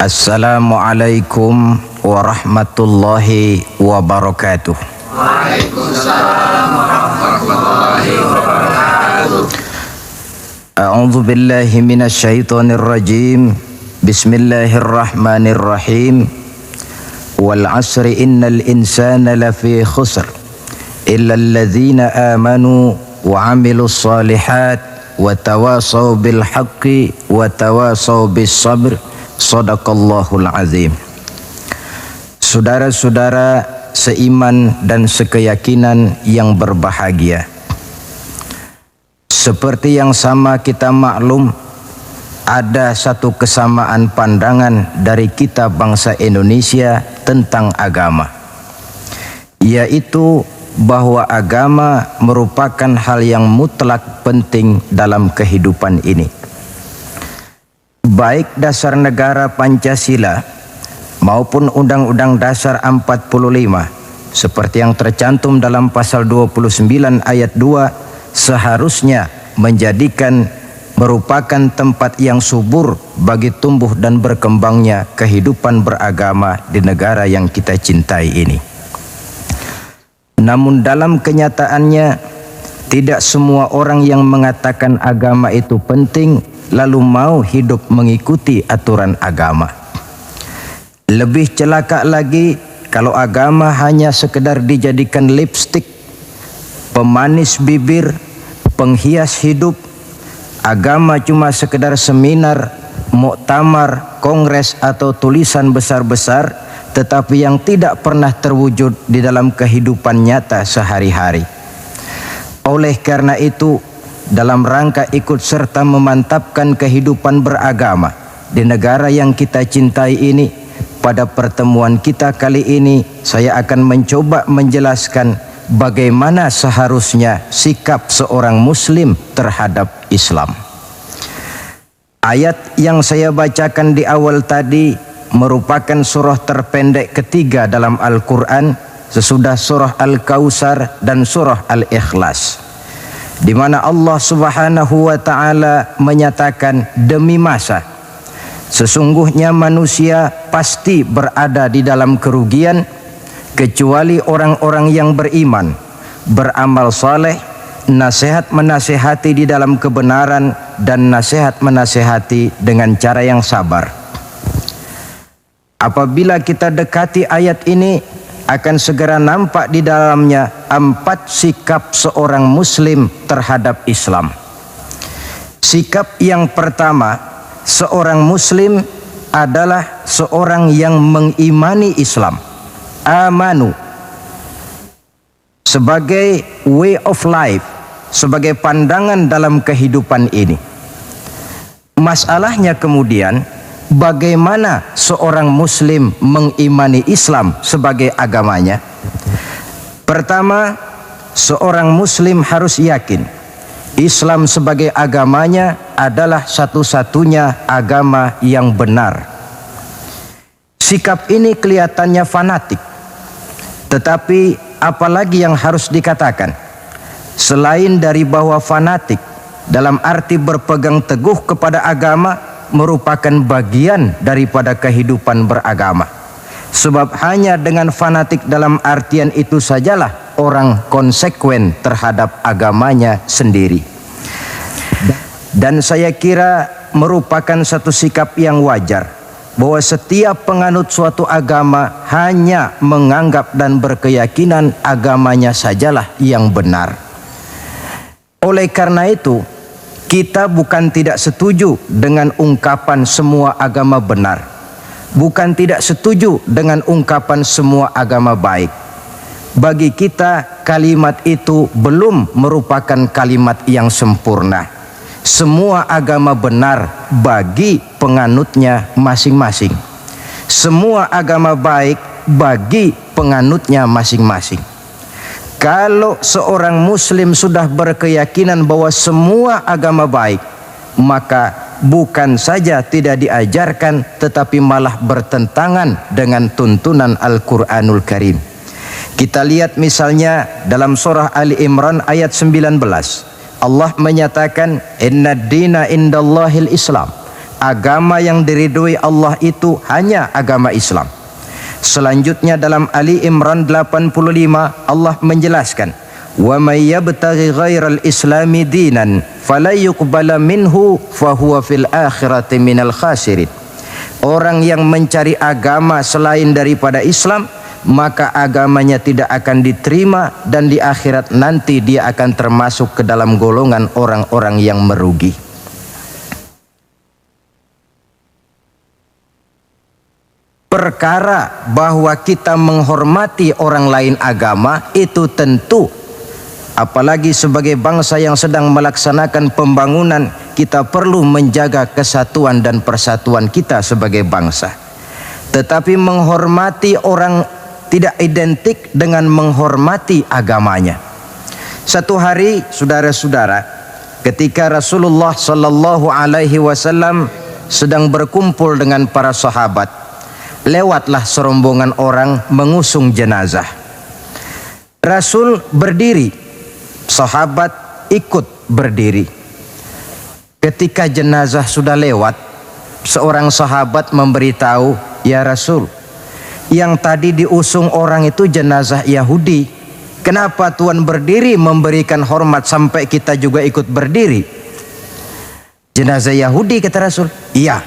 Assalamualaikum warahmatullahi wabarakatuh. Waalaikumsalam warahmatullahi wabarakatuh. A'udzu billahi minasy syaithanir rajim. Bismillahirrahmanirrahim. Wal 'asri innal insana lafi khusr illa alladzina amanu wa 'amilus shalihat wa tawasaw bil haqqi wa tawasaw bis sabr. Shadaqallahul azim. Saudara-saudara seiman dan sekeyakinan yang berbahagia, seperti yang sama kita maklum, ada satu kesamaan pandangan dari kita bangsa Indonesia tentang agama, yaitu bahwa agama merupakan hal yang mutlak penting dalam kehidupan ini. Baik dasar negara Pancasila maupun Undang-Undang Dasar 45 seperti yang tercantum dalam pasal 29 ayat 2 seharusnya menjadikan merupakan tempat yang subur bagi tumbuh dan berkembangnya kehidupan beragama di negara yang kita cintai ini. Namun dalam kenyataannya tidak semua orang yang mengatakan agama itu penting lalu mau hidup mengikuti aturan agama. Lebih celaka lagi kalau agama hanya sekedar dijadikan lipstik, pemanis bibir, penghias hidup. Agama cuma sekedar seminar, muktamar, kongres atau tulisan besar-besar, tetapi yang tidak pernah terwujud di dalam kehidupan nyata sehari-hari. Oleh karena itu, dalam rangka ikut serta memantapkan kehidupan beragama di negara yang kita cintai ini, pada pertemuan kita kali ini saya akan mencoba menjelaskan bagaimana seharusnya sikap seorang muslim terhadap Islam. Ayat yang saya bacakan di awal tadi merupakan surah terpendek ketiga dalam Al-Quran sesudah surah Al-Kautsar dan surah Al-Ikhlas, di mana Allah Subhanahu wa taala menyatakan, demi masa sesungguhnya manusia pasti berada di dalam kerugian kecuali orang-orang yang beriman, beramal saleh, nasihat menasihati di dalam kebenaran dan nasihat menasihati dengan cara yang sabar. Apabila kita dekati ayat ini, akan segera nampak di dalamnya 4 sikap seorang muslim terhadap Islam. Sikap yang pertama, seorang muslim adalah seorang yang mengimani Islam, amanu, sebagai way of life, sebagai pandangan dalam kehidupan ini. Masalahnya kemudian, bagaimana seorang muslim mengimani Islam sebagai agamanya? Pertama, seorang muslim harus yakin Islam sebagai agamanya adalah satu-satunya agama yang benar. Sikap ini kelihatannya fanatik, tetapi apalagi yang harus dikatakan selain dari bahwa fanatik dalam arti berpegang teguh kepada agama merupakan bagian daripada kehidupan beragama. Sebab hanya dengan fanatik dalam artian itu sajalah orang konsekuen terhadap agamanya sendiri. Dan saya kira merupakan satu sikap yang wajar bahwa setiap penganut suatu agama hanya menganggap dan berkeyakinan agamanya sajalah yang benar. Oleh karena itu, kita bukan tidak setuju dengan ungkapan semua agama benar, bukan tidak setuju dengan ungkapan semua agama baik. Bagi kita kalimat itu belum merupakan kalimat yang sempurna. Semua agama benar bagi penganutnya masing-masing. Semua agama baik bagi penganutnya masing-masing. Kalau seorang muslim sudah berkeyakinan bahwa semua agama baik, maka bukan saja tidak diajarkan tetapi malah bertentangan dengan tuntunan Al-Quranul Karim. Kita lihat misalnya dalam surah Ali Imran ayat 19. Allah menyatakan, inna dina indallahil Islam. agama yang diridhoi Allah itu hanya agama Islam. Selanjutnya dalam Ali Imran 85 Allah menjelaskan, wa may yabtaghi ghairal islami dinan fala yuqbala minhu fahuwa fil akhirati minal khasirin. Orang yang mencari agama selain daripada Islam, maka agamanya tidak akan diterima dan di akhirat nanti dia akan termasuk ke dalam golongan orang-orang yang merugi. Perkara bahwa kita menghormati orang lain agama itu tentu, apalagi sebagai bangsa yang sedang melaksanakan pembangunan, kita perlu menjaga kesatuan dan persatuan kita sebagai bangsa. Tetapi menghormati orang tidak identik dengan menghormati agamanya. Satu hari, saudara-saudara, ketika Rasulullah Sallallahu Alaihi Wasallam sedang berkumpul dengan para sahabat, lewatlah serombongan orang mengusung jenazah. Rasul berdiri, sahabat ikut berdiri. Ketika jenazah sudah lewat, seorang sahabat memberitahu, "Ya Rasul, yang tadi diusung orang itu jenazah Yahudi. Kenapa Tuhan berdiri memberikan hormat sampai kita juga ikut berdiri?" Jenazah Yahudi, kata Rasul. "Iya."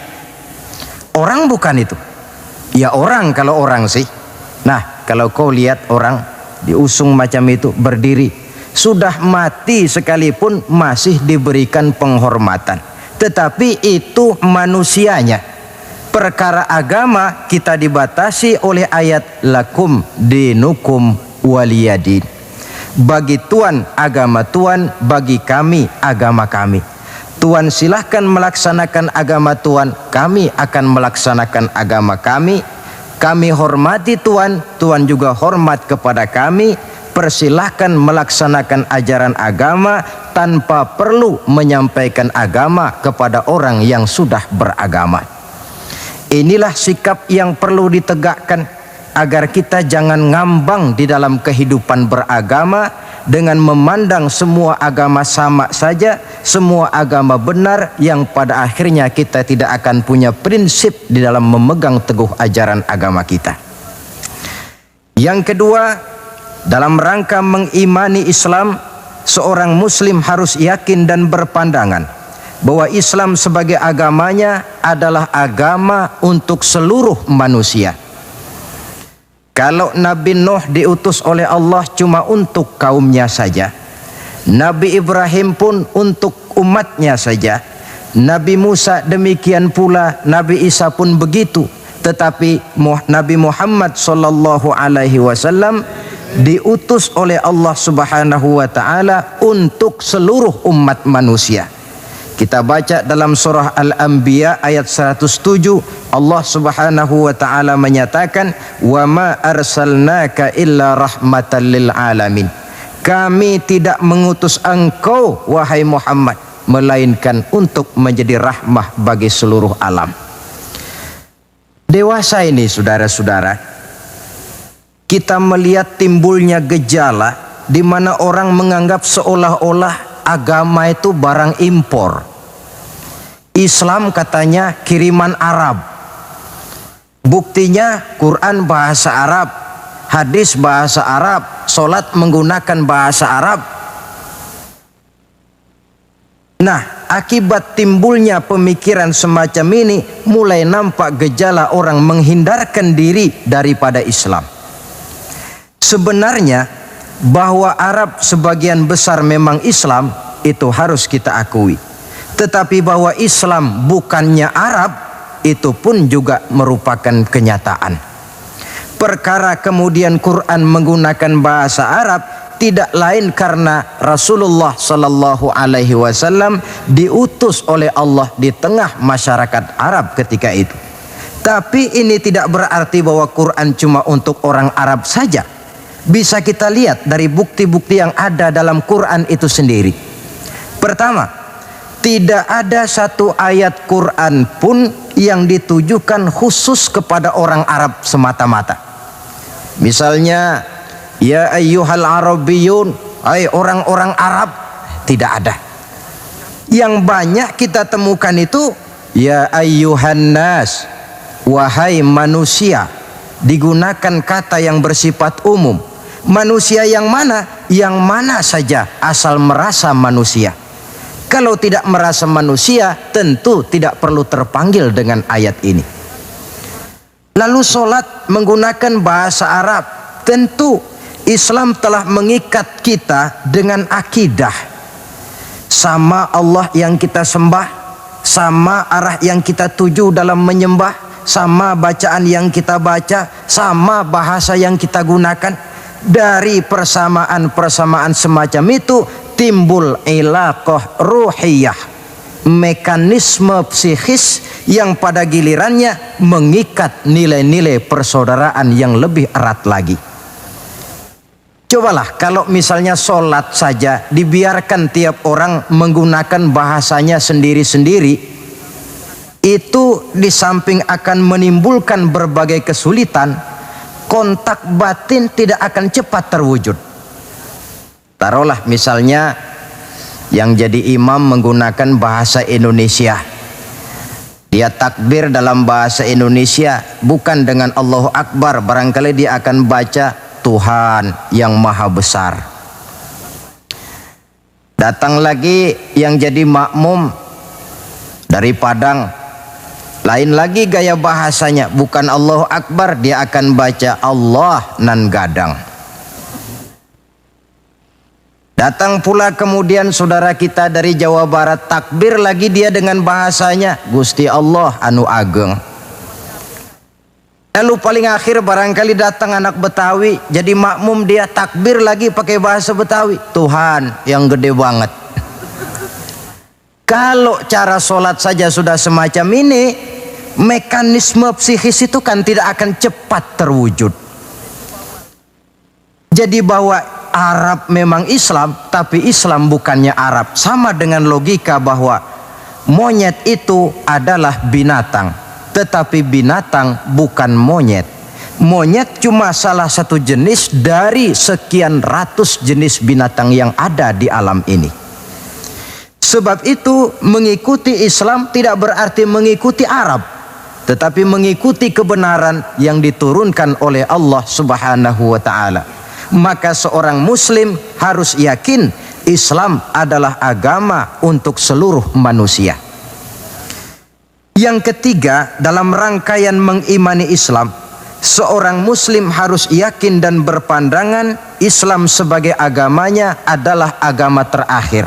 "Orang bukan itu?" "Ya orang, kalau orang sih." Nah, kalau kau lihat orang diusung macam itu berdiri, sudah mati sekalipun masih diberikan penghormatan. Tetapi itu manusianya. Perkara agama kita dibatasi oleh ayat lakum dinukum waliyadin. Bagi Tuhan agama Tuhan, bagi kami agama kami. Tuhan silahkan melaksanakan agama Tuhan, kami akan melaksanakan agama kami. Kami hormati Tuhan, Tuhan juga hormat kepada kami. Persilahkan melaksanakan ajaran agama tanpa perlu menyampaikan agama kepada orang yang sudah beragama. Inilah sikap yang perlu ditegakkan agar kita jangan ngambang di dalam kehidupan beragama dengan memandang semua agama sama saja, semua agama benar, yang pada akhirnya kita tidak akan punya prinsip di dalam memegang teguh ajaran agama kita. Yang kedua, dalam rangka mengimani Islam, seorang muslim harus yakin dan berpandangan bahwa Islam sebagai agamanya adalah agama untuk seluruh manusia. Kalau Nabi Nuh diutus oleh Allah cuma untuk kaumnya saja, Nabi Ibrahim pun untuk umatnya saja, Nabi Musa demikian pula, Nabi Isa pun begitu. Tetapi Nabi Muhammad sallallahu alaihi wasallam diutus oleh Allah Subhanahu wa taala untuk seluruh umat manusia. Kita baca dalam surah Al-Anbiya ayat 107, Allah Subhanahu wa taala menyatakan, "Wa ma arsalnaka illa rahmatan lil alamin." Kami tidak mengutus engkau wahai Muhammad melainkan untuk menjadi rahmah bagi seluruh alam. Dewasa ini, saudara-saudara, kita melihat timbulnya gejala di mana orang menganggap seolah-olah agama itu barang impor. Islam katanya kiriman Arab. Buktinya Quran bahasa Arab, hadis bahasa Arab, solat menggunakan bahasa Arab. Nah, akibat timbulnya pemikiran semacam ini, mulai nampak gejala orang menghindarkan diri daripada Islam. Sebenarnya bahwa Arab sebagian besar memang Islam, itu harus kita akui. Tetapi bahwa Islam bukannya Arab, itu pun juga merupakan kenyataan. Perkara kemudian Quran menggunakan bahasa Arab tidak lain karena Rasulullah Sallallahu Alaihi Wasallam diutus oleh Allah di tengah masyarakat Arab ketika itu. Tapi ini tidak berarti bahwa Quran cuma untuk orang Arab saja. Bisa kita lihat dari bukti-bukti yang ada dalam Quran itu sendiri. Pertama, tidak ada satu ayat Quran pun yang ditujukan khusus kepada orang Arab semata-mata. Misalnya, ya ayyuhal arabiyyun, hai orang-orang Arab, tidak ada. Yang banyak kita temukan itu Ya ayyuhan nas, wahai manusia. Digunakan kata yang bersifat umum. Manusia yang mana? Yang mana saja asal merasa manusia. Kalau tidak merasa manusia, tentu tidak perlu terpanggil dengan ayat ini. Lalu sholat menggunakan bahasa Arab. Tentu Islam telah mengikat kita dengan akidah. Sama Allah yang kita sembah, sama arah yang kita tuju dalam menyembah, sama bacaan yang kita baca, sama bahasa yang kita gunakan. Dari persamaan-persamaan semacam itu timbul ilaqah ruhiyah, mekanisme psikis yang pada gilirannya mengikat nilai-nilai persaudaraan yang lebih erat lagi. Cobalah kalau misalnya sholat saja dibiarkan tiap orang menggunakan bahasanya sendiri-sendiri, itu di samping akan menimbulkan berbagai kesulitan, kontak batin tidak akan cepat terwujud. Taruhlah misalnya yang jadi imam menggunakan bahasa Indonesia. Dia takbir dalam bahasa Indonesia bukan dengan Allahu Akbar, barangkali dia akan baca Tuhan yang Maha Besar. Datang lagi yang jadi makmum dari Padang, lain lagi gaya bahasanya, bukan Allahu Akbar, dia akan baca Allah nan gadang. Datang pula kemudian saudara kita dari Jawa Barat, takbir lagi dia dengan bahasanya Gusti Allah anu ageng. Lalu paling akhir barangkali datang anak Betawi, jadi makmum, dia takbir lagi pakai bahasa Betawi, Tuhan yang gede banget. Kalau cara sholat saja sudah semacam ini, mekanisme psikis itu kan tidak akan cepat terwujud. Jadi bahwa Arab memang Islam, tapi Islam bukannya Arab. Sama dengan logika bahwa monyet itu adalah binatang, tetapi binatang bukan monyet. Monyet cuma salah satu jenis dari sekian ratus jenis binatang yang ada di alam ini. Sebab itu mengikuti Islam tidak berarti mengikuti Arab, tetapi mengikuti kebenaran yang diturunkan oleh Allah Subhanahu wa ta'ala. Maka seorang muslim harus yakin Islam adalah agama untuk seluruh manusia. Yang ketiga, dalam rangkaian mengimani Islam, seorang muslim harus yakin dan berpandangan Islam sebagai agamanya adalah agama terakhir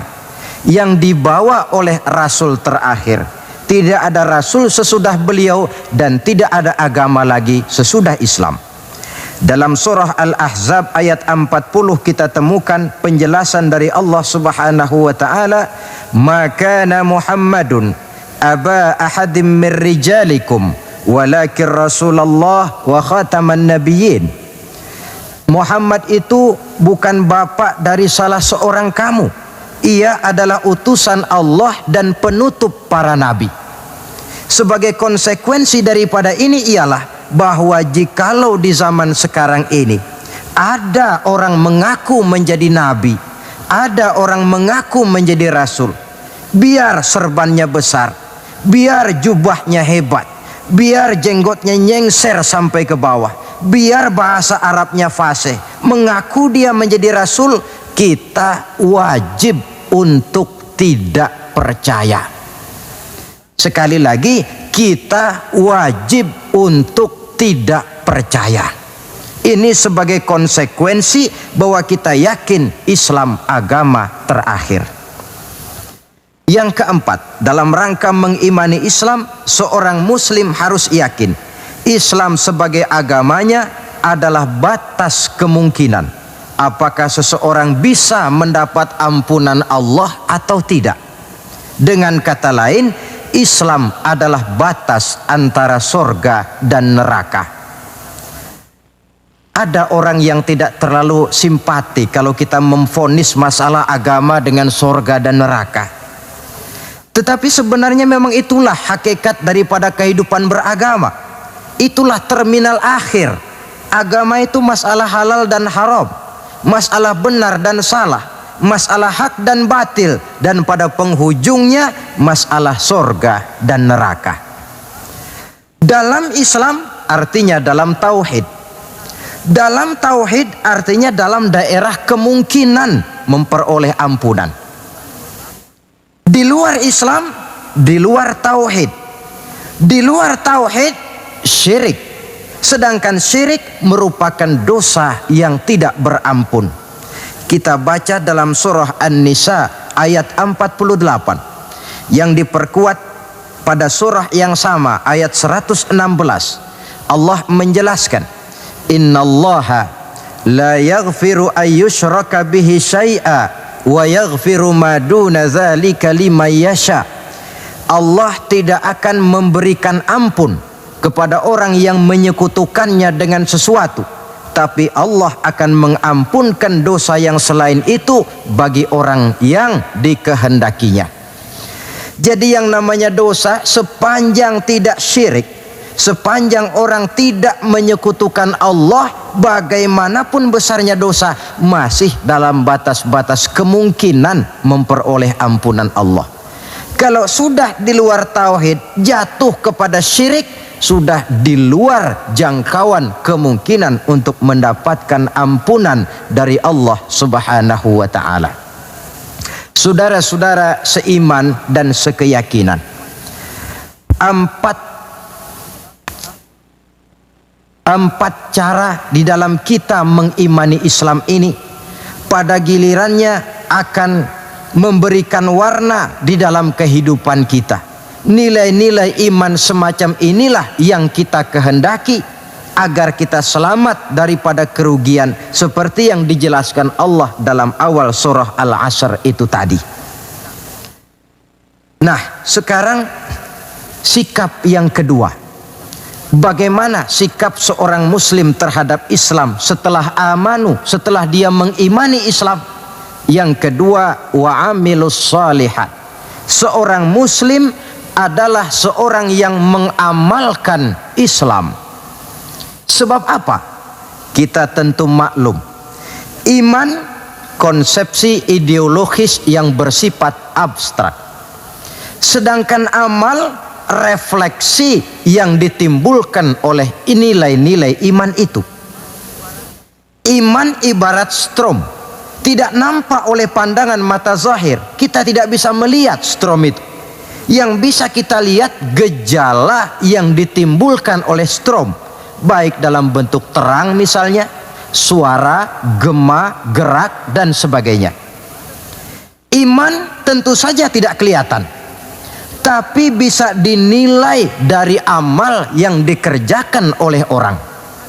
yang dibawa oleh Rasul terakhir. Tidak ada Rasul sesudah beliau dan tidak ada agama lagi sesudah Islam. Dalam surah Al-Ahzab ayat 40 kita temukan penjelasan dari Allah Subhanahu wa ta'ala, "Ma kana Muhammadun aba ahadim min rijalikum walakin Rasulullah wa khataman nabiyyin." Muhammad itu bukan bapak dari salah seorang kamu. Ia adalah utusan Allah dan penutup para nabi. Sebagai konsekuensi daripada ini ialah bahwa jikalau di zaman sekarang ini ada orang mengaku menjadi nabi, ada orang mengaku menjadi rasul, biar serbannya besar, biar jubahnya hebat, biar jenggotnya nyengser sampai ke bawah, biar bahasa Arabnya fasih, mengaku dia menjadi rasul, kita wajib untuk tidak percaya. Sekali lagi, kita wajib untuk tidak percaya. Ini sebagai konsekuensi bahwa kita yakin Islam agama terakhir. Yang keempat, dalam rangka mengimani Islam, seorang muslim harus yakin Islam sebagai agamanya adalah batas kemungkinan. Apakah seseorang bisa mendapat ampunan Allah atau tidak? Dengan kata lain, Islam adalah batas antara sorga dan neraka. Ada orang yang tidak terlalu simpati kalau kita memvonis masalah agama dengan sorga dan neraka. Tetapi sebenarnya memang itulah hakikat daripada kehidupan beragama. Itulah terminal akhir. Agama itu masalah halal dan haram, masalah benar dan salah, masalah hak dan batil, dan pada penghujungnya masalah sorga dan neraka. Dalam Islam artinya dalam tauhid. Dalam tauhid artinya dalam daerah kemungkinan memperoleh ampunan. Di luar Islam, di luar tauhid. Di luar tauhid, syirik. Sedangkan syirik merupakan dosa yang tidak berampun. Kita baca dalam surah An-Nisa ayat 48 yang diperkuat pada surah yang sama ayat 116. Allah menjelaskan, innallaha la yaghfiru ayyushraka bihi syai'a wa yaghfiru ma duna dzalika liman yasha. Allah tidak akan memberikan ampun kepada orang yang menyekutukannya dengan sesuatu, tapi Allah akan mengampunkan dosa yang selain itu bagi orang yang dikehendakinya. Jadi yang namanya dosa, sepanjang tidak syirik, sepanjang orang tidak menyekutukan Allah, bagaimanapun besarnya dosa, masih dalam batas-batas kemungkinan memperoleh ampunan Allah. Kalau sudah di luar tauhid, jatuh kepada syirik, sudah di luar jangkauan kemungkinan untuk mendapatkan ampunan dari Allah Subhanahu wa ta'ala. Saudara-saudara seiman dan sekeyakinan, empat cara di dalam kita mengimani Islam ini pada gilirannya akan memberikan warna di dalam kehidupan kita. Nilai-nilai iman semacam inilah yang kita kehendaki agar kita selamat daripada kerugian seperti yang dijelaskan Allah dalam awal surah Al-Asr itu tadi. Nah, sekarang sikap yang kedua. Bagaimana sikap seorang muslim terhadap Islam setelah amanu, setelah dia mengimani Islam? Yang kedua, wa amilus shalihat. Seorang muslim adalah seorang yang mengamalkan Islam. Sebab apa? Kita tentu maklum, iman konsepsi ideologis yang bersifat abstrak, sedangkan amal refleksi yang ditimbulkan oleh nilai-nilai iman itu. Iman ibarat strom, tidak nampak oleh pandangan mata zahir. Kita tidak bisa melihat strom itu. Yang bisa kita lihat gejala yang ditimbulkan oleh strom, baik dalam bentuk terang misalnya, suara, gema, gerak, dan sebagainya. Iman tentu saja tidak kelihatan, tapi bisa dinilai dari amal yang dikerjakan oleh orang.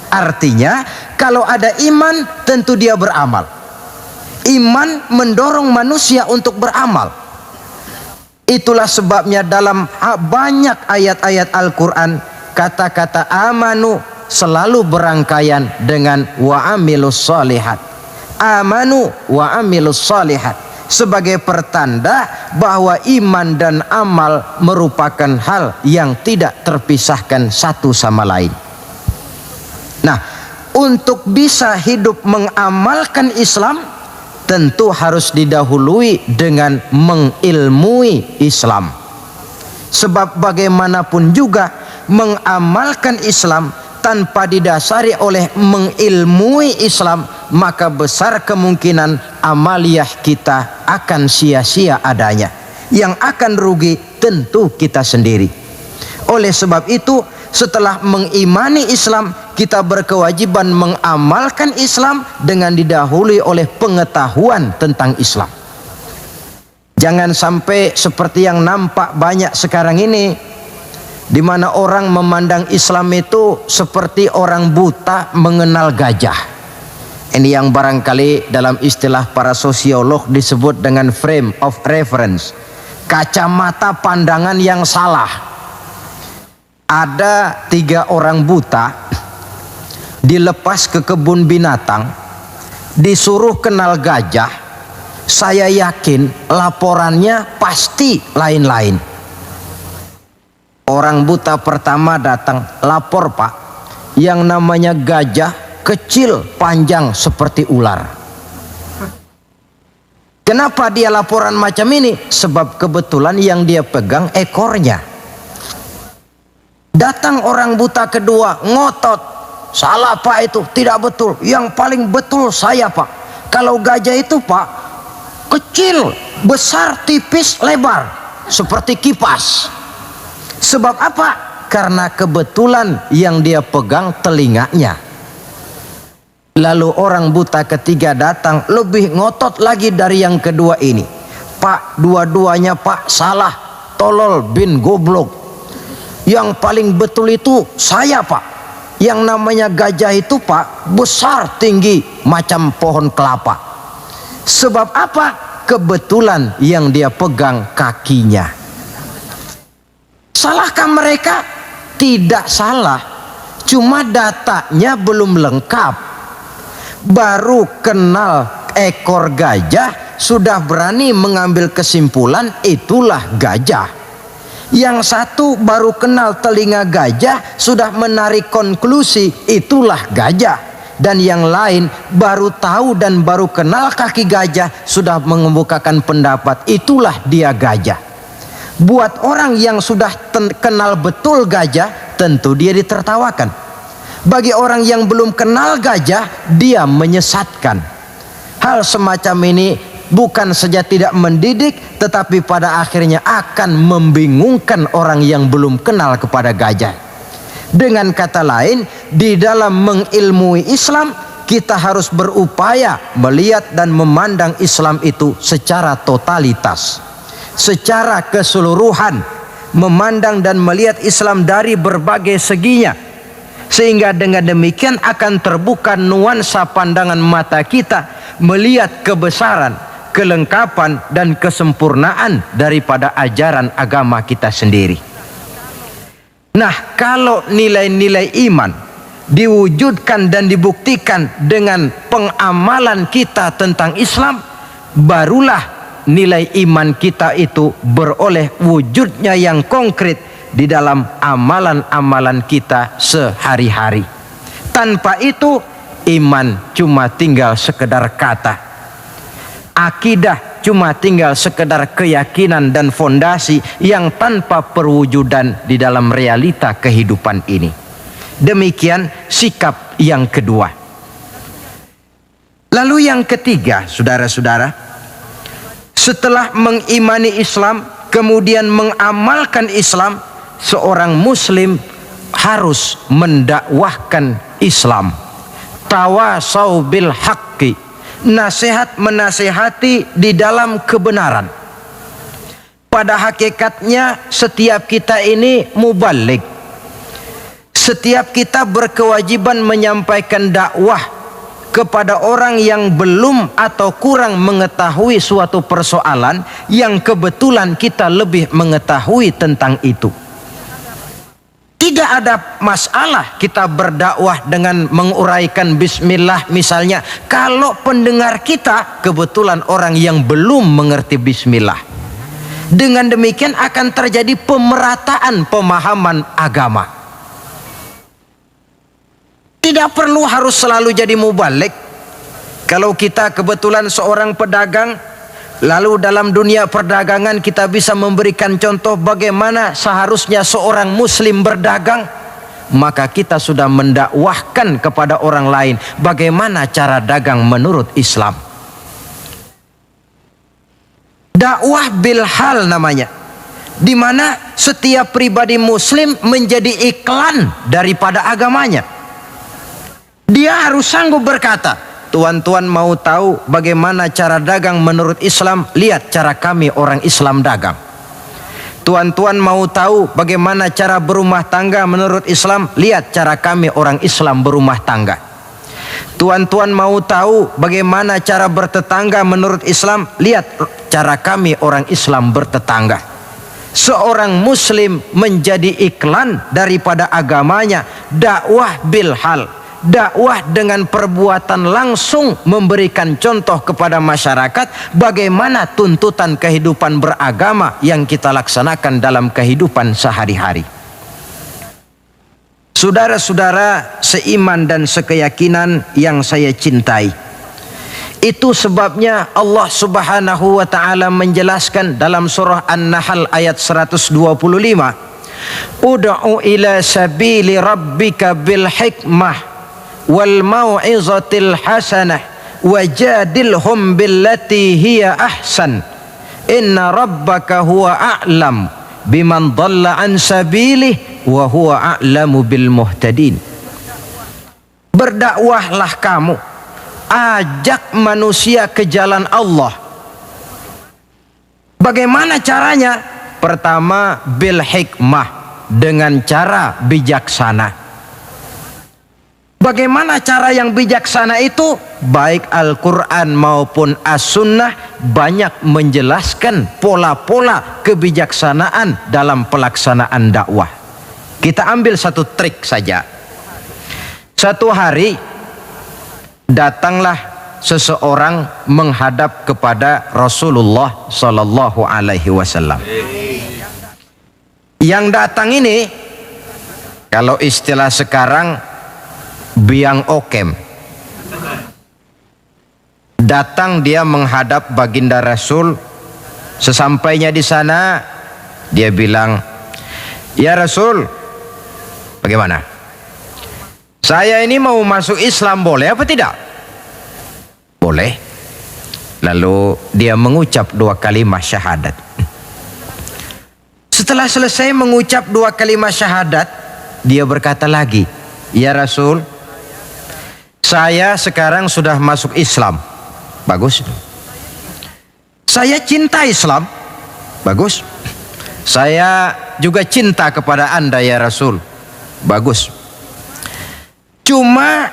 Artinya, kalau ada iman, tentu dia beramal. Iman mendorong manusia untuk beramal. Itulah sebabnya dalam banyak ayat-ayat Al-Quran, kata-kata amanu selalu berangkaian dengan wa amilus shalihat. Amanu wa amilus shalihat, sebagai pertanda bahwa iman dan amal merupakan hal yang tidak terpisahkan satu sama lain. Nah, untuk bisa hidup mengamalkan Islam, tentu harus didahului dengan mengilmui Islam. Sebab bagaimanapun juga mengamalkan Islam tanpa didasari oleh mengilmui Islam, maka besar kemungkinan amaliyah kita akan sia-sia adanya. Yang akan rugi tentu kita sendiri. Oleh sebab itu, setelah mengimani Islam, kita berkewajiban mengamalkan Islam dengan didahului oleh pengetahuan tentang Islam. Jangan sampai seperti yang nampak banyak sekarang ini, di mana orang memandang Islam itu seperti orang buta mengenal gajah. Ini yang barangkali dalam istilah para sosiolog disebut dengan frame of reference, kacamata pandangan yang salah. Ada 3 orang buta dilepas ke kebun binatang, disuruh kenal gajah. Saya yakin laporannya pasti lain-lain. Orang buta pertama datang, lapor Pak, yang namanya gajah kecil panjang seperti ular. Kenapa dia laporan macam ini? Sebab kebetulan yang dia pegang ekornya. Datang orang buta kedua, ngotot. Salah Pak itu, tidak betul. Yang paling betul saya Pak. Kalau gajah itu Pak, kecil, besar, tipis, lebar. Seperti kipas. Sebab apa? Karena kebetulan yang dia pegang telinganya. Lalu orang buta ketiga datang, lebih ngotot lagi dari yang kedua ini. Pak, dua-duanya Pak salah, tolol bin goblok. Yang paling betul itu saya Pak. Yang namanya gajah itu Pak, besar tinggi macam pohon kelapa. Sebab apa? Kebetulan yang dia pegang kakinya. Salahkah mereka? Tidak salah. Cuma datanya belum lengkap. Baru kenal ekor gajah sudah berani mengambil kesimpulan itulah gajah. Yang satu baru kenal telinga gajah sudah menarik konklusi itulah gajah. Dan yang lain baru tahu dan baru kenal kaki gajah sudah mengemukakan pendapat itulah dia gajah. Buat orang yang sudah kenal betul gajah, tentu dia ditertawakan. Bagi orang yang belum kenal gajah, dia menyesatkan. Hal semacam ini bukan saja tidak mendidik, tetapi pada akhirnya akan membingungkan orang yang belum kenal kepada gajah. Dengan kata lain, di dalam mengilmui Islam, kita harus berupaya melihat dan memandang Islam itu secara totalitas, secara keseluruhan, memandang dan melihat Islam dari berbagai seginya. Sehingga dengan demikian akan terbuka nuansa pandangan mata kita melihat kebesaran, kelengkapan dan kesempurnaan daripada ajaran agama kita sendiri. Nah, kalau nilai-nilai iman diwujudkan dan dibuktikan dengan pengamalan kita tentang Islam, barulah nilai iman kita itu beroleh wujudnya yang konkret di dalam amalan-amalan kita sehari-hari. Tanpa itu iman cuma tinggal sekedar kata. Akidah cuma tinggal sekedar keyakinan dan fondasi yang tanpa perwujudan di dalam realita kehidupan ini. Demikian sikap yang kedua. Lalu yang ketiga, saudara-saudara, setelah mengimani Islam kemudian mengamalkan Islam, seorang muslim harus mendakwahkan Islam. Tawasau bil haqqi, nasihat menasihati di dalam kebenaran. Pada hakikatnya setiap kita ini mubaligh. Setiap kita berkewajiban menyampaikan dakwah kepada orang yang belum atau kurang mengetahui suatu persoalan yang kebetulan kita lebih mengetahui tentang itu. Tidak ada masalah kita berdakwah dengan menguraikan bismillah misalnya, kalau pendengar kita kebetulan orang yang belum mengerti bismillah. Dengan demikian akan terjadi pemerataan pemahaman agama. Tidak perlu harus selalu jadi mubaligh. Kalau kita kebetulan seorang pedagang, lalu dalam dunia perdagangan kita bisa memberikan contoh bagaimana seharusnya seorang muslim berdagang, maka kita sudah mendakwahkan kepada orang lain bagaimana cara dagang menurut Islam. Dakwah bil hal namanya, di mana setiap pribadi muslim menjadi iklan daripada agamanya. Dia harus sanggup berkata, tuan-tuan mau tahu bagaimana cara dagang menurut Islam? Lihat cara kami orang Islam dagang. Tuan-tuan mau tahu bagaimana cara berumah tangga menurut Islam? Lihat cara kami orang Islam berumah tangga. Tuan-tuan mau tahu bagaimana cara bertetangga menurut Islam? Lihat cara kami orang Islam bertetangga. Seorang muslim menjadi iklan daripada agamanya. Dakwah bil hal, dakwah dengan perbuatan langsung, memberikan contoh kepada masyarakat bagaimana tuntutan kehidupan beragama yang kita laksanakan dalam kehidupan sehari-hari. Saudara-saudara seiman dan sekeyakinan yang saya cintai, Itu sebabnya Allah Subhanahu wa taala menjelaskan dalam surah An-Nahl ayat 125, ud'u ila sabili rabbika bil hikmah wal mau'izatil hasanah wajadilhum billati hiya ahsan inna rabbaka huwa a'lam biman dhalla an sabilih wa huwa a'lamu bil muhtadin. Berdakwahlah kamu, ajak manusia ke jalan Allah. Bagaimana caranya? Pertama, bil hikmah, dengan cara bijaksana. Bagaimana cara yang bijaksana itu? Baik Al-Quran maupun As-Sunnah banyak menjelaskan pola-pola kebijaksanaan dalam pelaksanaan dakwah. Kita ambil satu trik saja. Satu hari datanglah seseorang menghadap kepada Rasulullah Sallallahu Alaihi Wasallam. Yang datang ini, kalau istilah sekarang, biang okem. Datang dia menghadap baginda Rasul. Sesampainya di sana, dia bilang, "Ya Rasul, bagaimana? Saya ini mau masuk Islam, boleh apa tidak?" Boleh. Lalu dia mengucap 2 kalimat syahadat. Setelah selesai mengucap 2 kalimat syahadat, dia berkata lagi, "Ya Rasul, saya sekarang sudah masuk Islam." Bagus. "Saya cinta Islam." Bagus. "Saya juga cinta kepada Anda ya Rasul." Bagus. "Cuma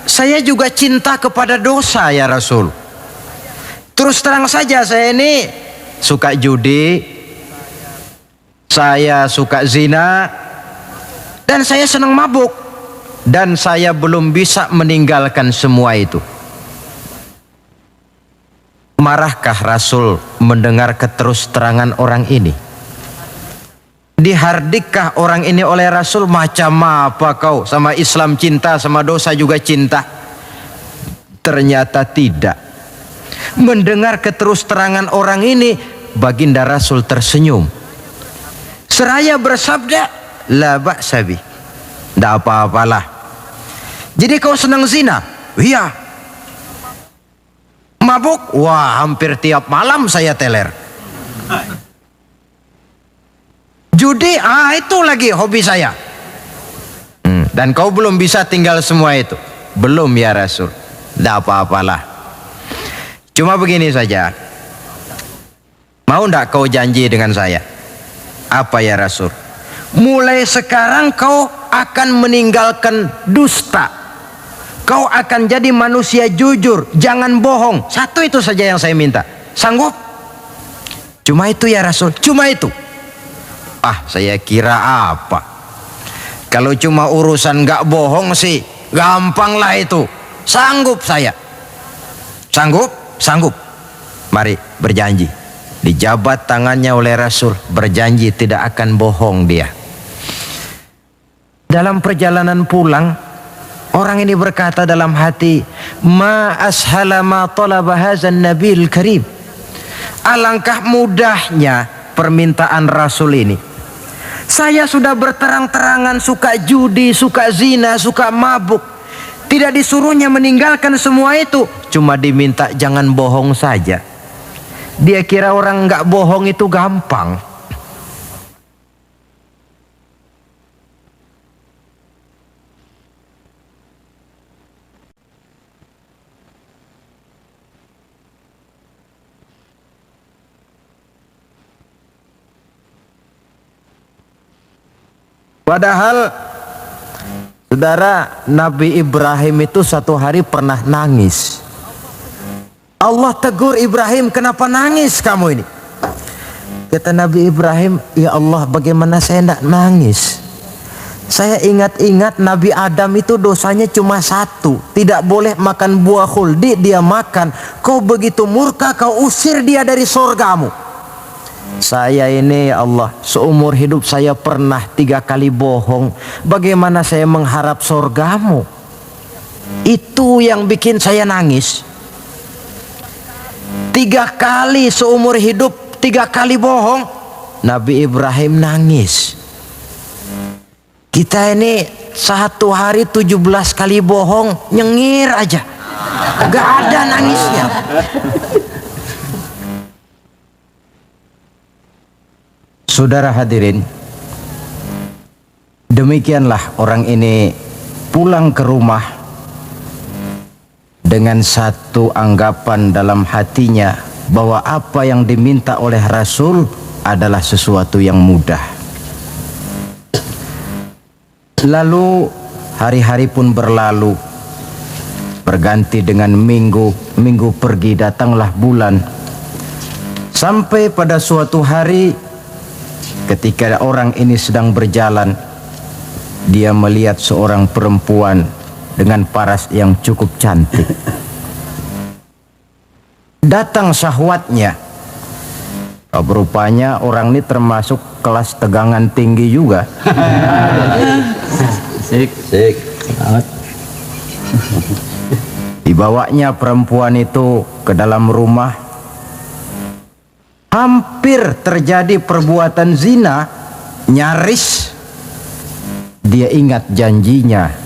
saya juga cinta kepada dosa ya Rasul. Terus terang saja saya ini suka judi, saya suka zina, dan saya senang mabuk. Dan saya belum bisa meninggalkan semua itu." Marahkah Rasul mendengar keterus-terangan orang ini? Dihardikkah orang ini oleh Rasul? "Macam apa kau, sama Islam cinta, sama dosa juga cinta?" Ternyata tidak. Mendengar keterus-terangan orang ini, baginda Rasul tersenyum. Seraya bersabda, "La ba'sa bi." Tidak apa-apalah. "Jadi kau senang zina?" "Iya." "Mabuk?" "Wah, hampir tiap malam saya teler." "Judi?" Itu lagi hobi saya." "Dan kau belum bisa tinggal semua itu?" "Belum ya Rasul." "Tidak apa-apalah. Cuma begini saja. Mau tidak kau janji dengan saya?" "Apa ya Rasul?" "Mulai sekarang kau akan meninggalkan dusta. Kau akan jadi manusia jujur, jangan bohong. Satu itu saja yang saya minta. Sanggup?" "Cuma itu ya Rasul." "Cuma itu?" Saya kira apa? Kalau cuma urusan gak bohong sih gampang lah itu. Sanggup saya." "Sanggup?" "Sanggup." "Mari berjanji." Dijabat tangannya oleh Rasul, berjanji tidak akan bohong dia. Dalam perjalanan pulang, orang ini berkata dalam hati, "Ma ashala ma talaba hadzan nabil karim." Alangkah mudahnya permintaan Rasul ini. Saya sudah berterang-terangan suka judi, suka zina, suka mabuk. Tidak disuruhnya meninggalkan semua itu, cuma diminta jangan bohong saja. Dia kira orang nggak bohong itu gampang. Padahal saudara, Nabi Ibrahim itu satu hari pernah nangis. Allah tegur Ibrahim, "Kenapa nangis kamu ini?" Kata Nabi Ibrahim, "Ya Allah, bagaimana saya tidak nangis? Saya ingat-ingat Nabi Adam itu dosanya cuma 1, tidak boleh makan buah khuldi, dia makan. Kau begitu murka, kau usir dia dari surgamu. Saya ini ya Allah, seumur hidup saya pernah 3 kali bohong. Bagaimana saya mengharap surgamu?" Itu yang bikin saya nangis. 3 kali seumur hidup, 3 kali bohong. Nabi Ibrahim nangis. Kita ini 1 hari 17 kali bohong, nyengir aja, gak ada nangisnya. Saudara hadirin, demikianlah orang ini pulang ke rumah dengan satu anggapan dalam hatinya bahwa apa yang diminta oleh Rasul adalah sesuatu yang mudah. Lalu hari-hari pun berlalu, berganti dengan minggu, minggu pergi, datanglah bulan. Sampai pada suatu hari ketika orang ini sedang berjalan, dia melihat seorang perempuan dengan paras yang cukup cantik. Datang syahwatnya. Rupanya orang ini termasuk kelas tegangan tinggi juga. Sik. Dibawanya perempuan itu ke dalam rumah. Hampir terjadi perbuatan zina. Nyaris dia ingat janjinya.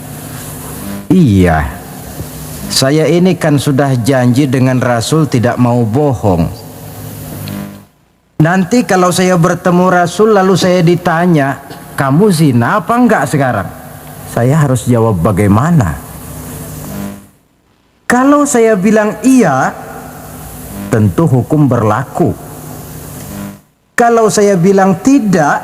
Iya, saya ini kan sudah janji dengan Rasul tidak mau bohong. Nanti kalau saya bertemu Rasul lalu saya ditanya, kamu zina apa enggak sekarang? Saya harus jawab bagaimana? Kalau saya bilang iya, tentu hukum berlaku. Kalau saya bilang tidak,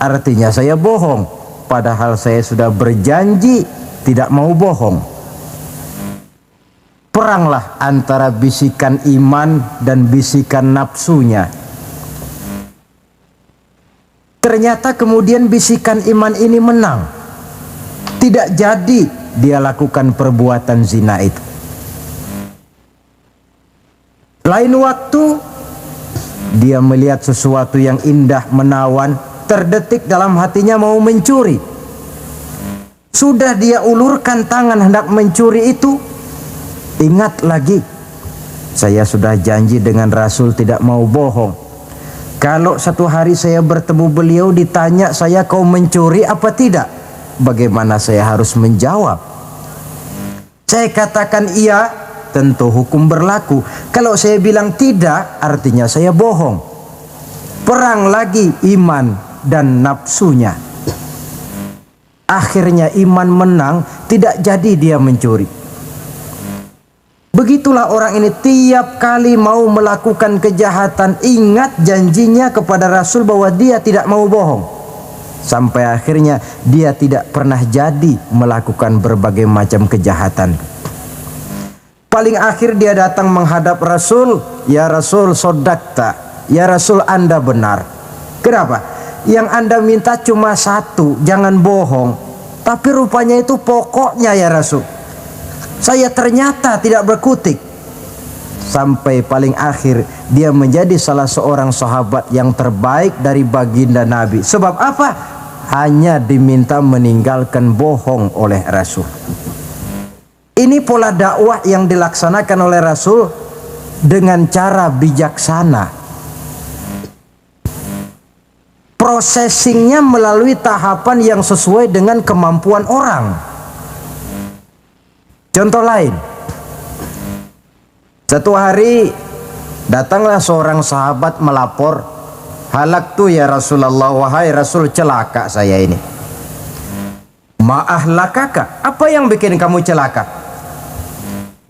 artinya saya bohong. Padahal saya sudah berjanji tidak mau bohong. Peranglah antara bisikan iman dan bisikan nafsunya. Ternyata kemudian bisikan iman ini menang. Tidak jadi dia lakukan perbuatan zina itu. Lain waktu dia melihat sesuatu yang indah menawan, terdetik dalam hatinya mau mencuri. Sudah dia ulurkan tangan hendak mencuri itu, ingat lagi, saya sudah janji dengan Rasul tidak mau bohong. Kalau satu hari saya bertemu beliau ditanya saya, kau mencuri apa tidak? Bagaimana saya harus menjawab? Saya katakan iya, tentu hukum berlaku. Kalau saya bilang tidak, artinya saya bohong. Perang lagi iman dan nafsunya. Akhirnya iman menang, tidak jadi dia mencuri. Begitulah orang ini tiap kali mau melakukan kejahatan, ingat janjinya kepada Rasul bahwa dia tidak mau bohong. Sampai akhirnya dia tidak pernah jadi melakukan berbagai macam kejahatan. Paling akhir dia datang menghadap Rasul, ya Rasul sodakta, ya Rasul Anda benar. Kenapa? Yang Anda minta cuma satu, jangan bohong. Tapi rupanya itu pokoknya ya Rasul. Saya ternyata tidak berkutik. Sampai paling akhir dia menjadi salah seorang sahabat yang terbaik dari baginda Nabi. Sebab apa? Hanya diminta meninggalkan bohong oleh Rasul. Ini pola dakwah yang dilaksanakan oleh Rasul dengan cara bijaksana. Processingnya melalui tahapan yang sesuai dengan kemampuan orang. Contoh lain, satu hari datanglah seorang sahabat melapor, halaktu ya Rasulullah, wahai Rasul celaka saya ini. Ma'ahlakaka, apa yang bikin kamu celaka?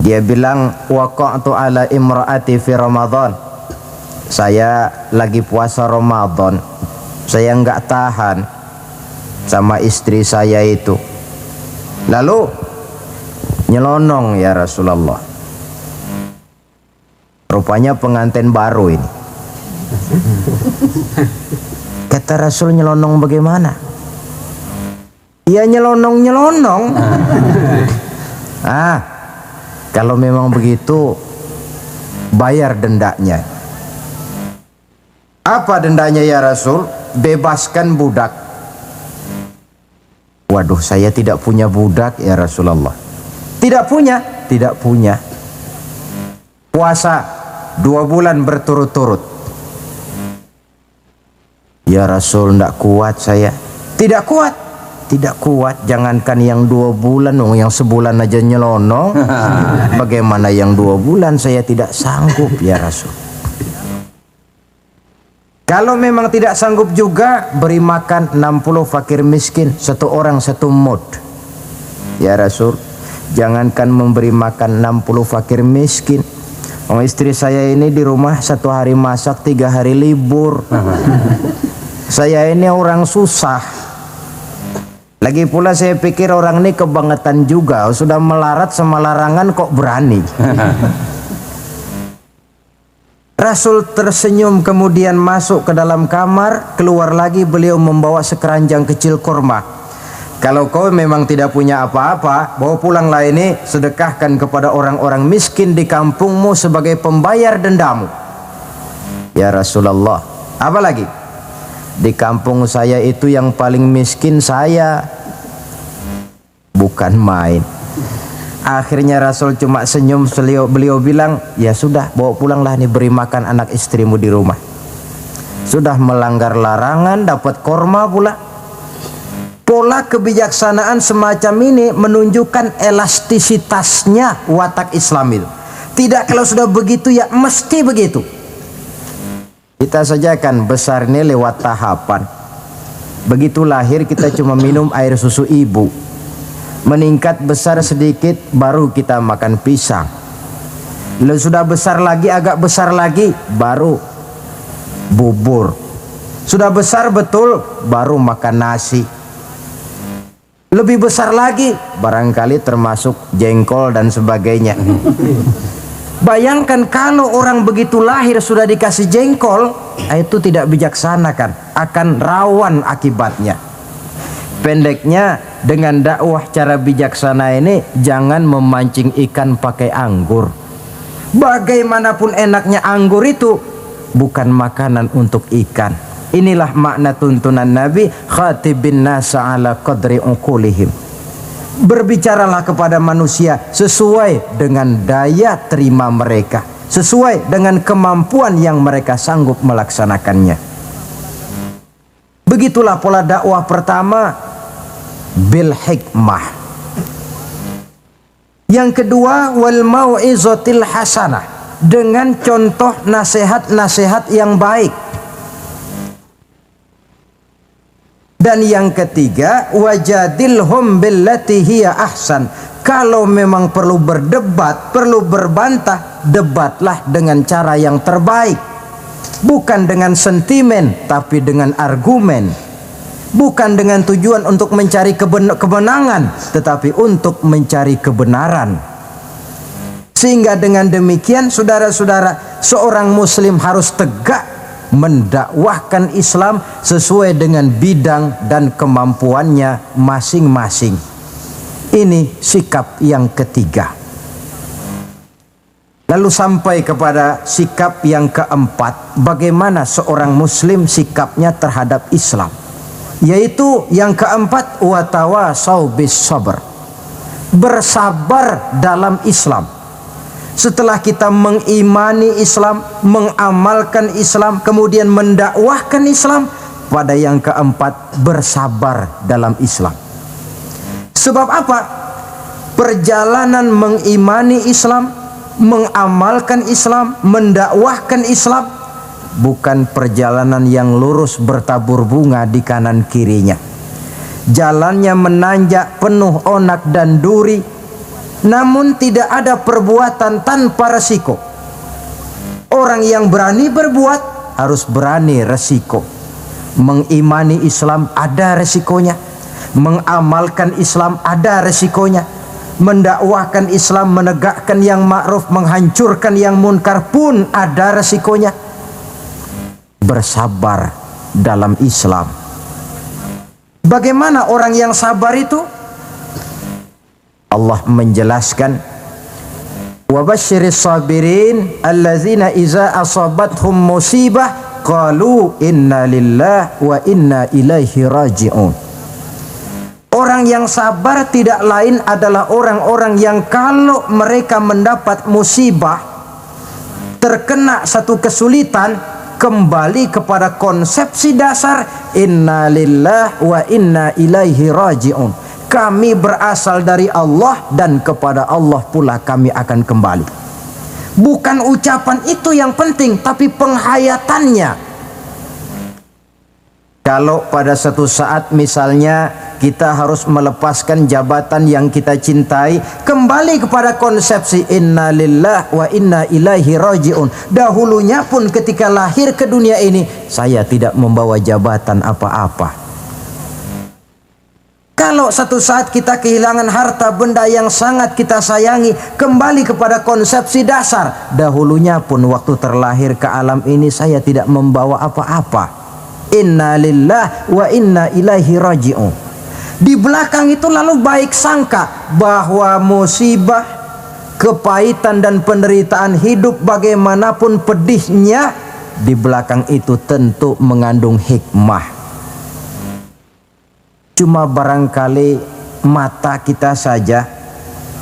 Dia bilang, waqa'tu ala imra'ati fi Ramadan. Saya lagi puasa Ramadan, saya nggak tahan sama istri saya itu. Lalu nyelonong ya Rasulullah. Rupanya pengantin baru ini. Kata Rasul, nyelonong bagaimana? Ya nyelonong-nyelonong. Kalau memang begitu, bayar dendanya. Apa dendanya ya Rasul? Bebaskan budak. Waduh, saya tidak punya budak ya Rasulullah. Tidak punya? Tidak punya. Puasa, 2 bulan berturut-turut. Ya Rasul, tidak kuat saya. Tidak kuat. Tidak kuat, jangankan yang 2 bulan, yang sebulan aja nyelonong. Bagaimana yang 2 bulan, saya tidak sanggup ya Rasul. Kalau memang tidak sanggup juga, beri makan 60 fakir miskin, 1 orang 1 mud. Ya Rasul, jangankan memberi makan 60 fakir miskin, istri saya ini di rumah 1 hari masak, 3 hari libur. Saya ini orang susah. Lagi pula saya pikir orang ini kebangetan juga, sudah melarat sama larangan kok berani. Rasul tersenyum kemudian masuk ke dalam kamar, keluar lagi beliau membawa sekeranjang kecil kurma. Kalau kau memang tidak punya apa-apa, bawa pulanglah ini, sedekahkan kepada orang-orang miskin di kampungmu sebagai pembayar dendamu. Ya Rasulullah, apa lagi? Di kampung saya itu yang paling miskin saya. Bukan main. Akhirnya Rasul cuma senyum, beliau bilang, ya sudah, bawa pulanglah nih, beri makan anak istrimu di rumah. Sudah melanggar larangan, dapat korma pula. Pola kebijaksanaan semacam ini menunjukkan elastisitasnya watak Islam itu. Tidak kalau sudah begitu ya mesti begitu. Kita saja kan besar ini lewat tahapan. Begitu lahir kita cuma minum air susu ibu. Meningkat besar sedikit baru kita makan pisang. Lalu sudah besar lagi, agak besar lagi, baru bubur. Sudah besar betul, baru makan nasi. Lebih besar lagi, barangkali termasuk jengkol dan sebagainya. Bayangkan kalau orang begitu lahir sudah dikasih jengkol, itu tidak bijaksana kan, akan rawan akibatnya. Pendeknya, dengan dakwah cara bijaksana ini, jangan memancing ikan pakai anggur. Bagaimanapun enaknya anggur itu, bukan makanan untuk ikan. Inilah makna tuntunan Nabi, khatibin nasa ala qadri uqulihim. Berbicaralah kepada manusia sesuai dengan daya terima mereka, sesuai dengan kemampuan yang mereka sanggup melaksanakannya. Begitulah pola dakwah pertama, bil hikmah. Yang kedua, wal mau'izatil hasanah, dengan contoh nasihat-nasihat yang baik. Dan yang ketiga, wajadilhum billati hiya ahsan. Kalau memang perlu berdebat, perlu berbantah, debatlah dengan cara yang terbaik. Bukan dengan sentimen, tapi dengan argumen. Bukan dengan tujuan untuk mencari kemenangan, tetapi untuk mencari kebenaran. Sehingga dengan demikian, saudara-saudara, seorang muslim harus tegak mendakwahkan Islam sesuai dengan bidang dan kemampuannya masing-masing. Ini sikap yang ketiga. Lalu sampai kepada sikap yang keempat, bagaimana seorang muslim sikapnya terhadap Islam, yaitu yang keempat, watawasau bis sabr, bersabar dalam Islam. Setelah kita mengimani Islam, mengamalkan Islam, kemudian mendakwahkan Islam, pada yang keempat, bersabar dalam Islam. Sebab apa? Perjalanan mengimani Islam, mengamalkan Islam, mendakwahkan Islam, bukan perjalanan yang lurus bertabur bunga di kanan kirinya. Jalannya menanjak, penuh onak dan duri. Namun tidak ada perbuatan tanpa resiko. Orang yang berani berbuat harus berani resiko. Mengimani Islam ada resikonya, mengamalkan Islam ada resikonya, mendakwahkan Islam, menegakkan yang ma'ruf, menghancurkan yang munkar pun ada resikonya. Bersabar dalam Islam. Bagaimana orang yang sabar itu? Allah menjelaskan, wa basyiris sabirin allazina iza asabathum musibah qalu inna lillahi wa inna ilaihi raji'un. Orang yang sabar tidak lain adalah orang-orang yang kalau mereka mendapat musibah, terkena satu kesulitan, kembali kepada konsepsi dasar inna lillahi wa inna ilaihi raji'un. Kami berasal dari Allah dan kepada Allah pula kami akan kembali. Bukan ucapan itu yang penting, tapi penghayatannya. Kalau pada satu saat misalnya kita harus melepaskan jabatan yang kita cintai, kembali kepada konsepsi inna lillahi wa inna ilaihi raji'un. Dahulunya pun ketika lahir ke dunia ini, saya tidak membawa jabatan apa-apa. Kalau satu saat kita kehilangan harta benda yang sangat kita sayangi, kembali kepada konsepsi dasar. Dahulunya pun waktu terlahir ke alam ini saya tidak membawa apa-apa. Inna lillahi wa inna ilaihi raji'un. Di belakang itu lalu baik sangka bahwa musibah, kepahitan dan penderitaan hidup bagaimanapun pedihnya, di belakang itu tentu mengandung hikmah. Cuma barangkali mata kita saja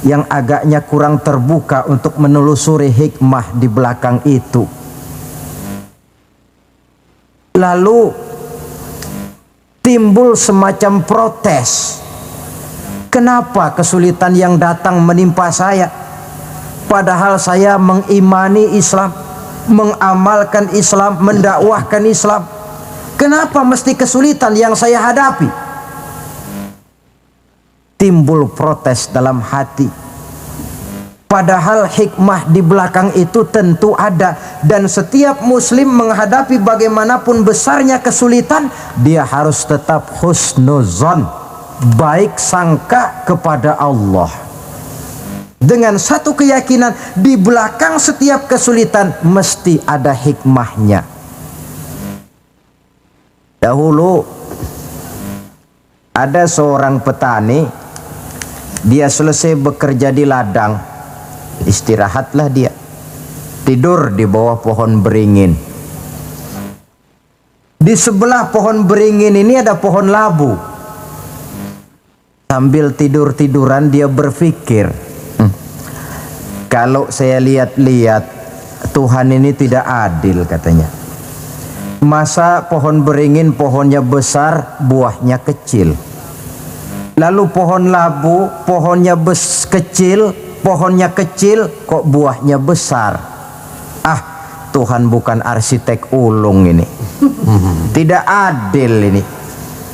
yang agaknya kurang terbuka untuk menelusuri hikmah di belakang itu. Lalu timbul semacam protes. Kenapa kesulitan yang datang menimpa saya? Padahal saya mengimani Islam, mengamalkan Islam, mendakwahkan Islam. Kenapa mesti kesulitan yang saya hadapi? Timbul protes dalam hati. Padahal hikmah di belakang itu tentu ada. Dan setiap muslim menghadapi bagaimanapun besarnya kesulitan, dia harus tetap husnuzon, baik sangka kepada Allah, dengan satu keyakinan di belakang setiap kesulitan mesti ada hikmahnya. Dahulu ada seorang petani, dia selesai bekerja di ladang, istirahatlah dia, tidur di bawah pohon beringin. Di sebelah pohon beringin ini ada pohon labu. Sambil tidur-tiduran dia berpikir, kalau saya lihat-lihat Tuhan ini tidak adil, katanya. Masa pohon beringin pohonnya besar, buahnya kecil. Lalu pohon labu pohonnya kecil, pohonnya kecil kok buahnya besar. Ah, Tuhan bukan arsitek ulung ini. Tidak adil ini.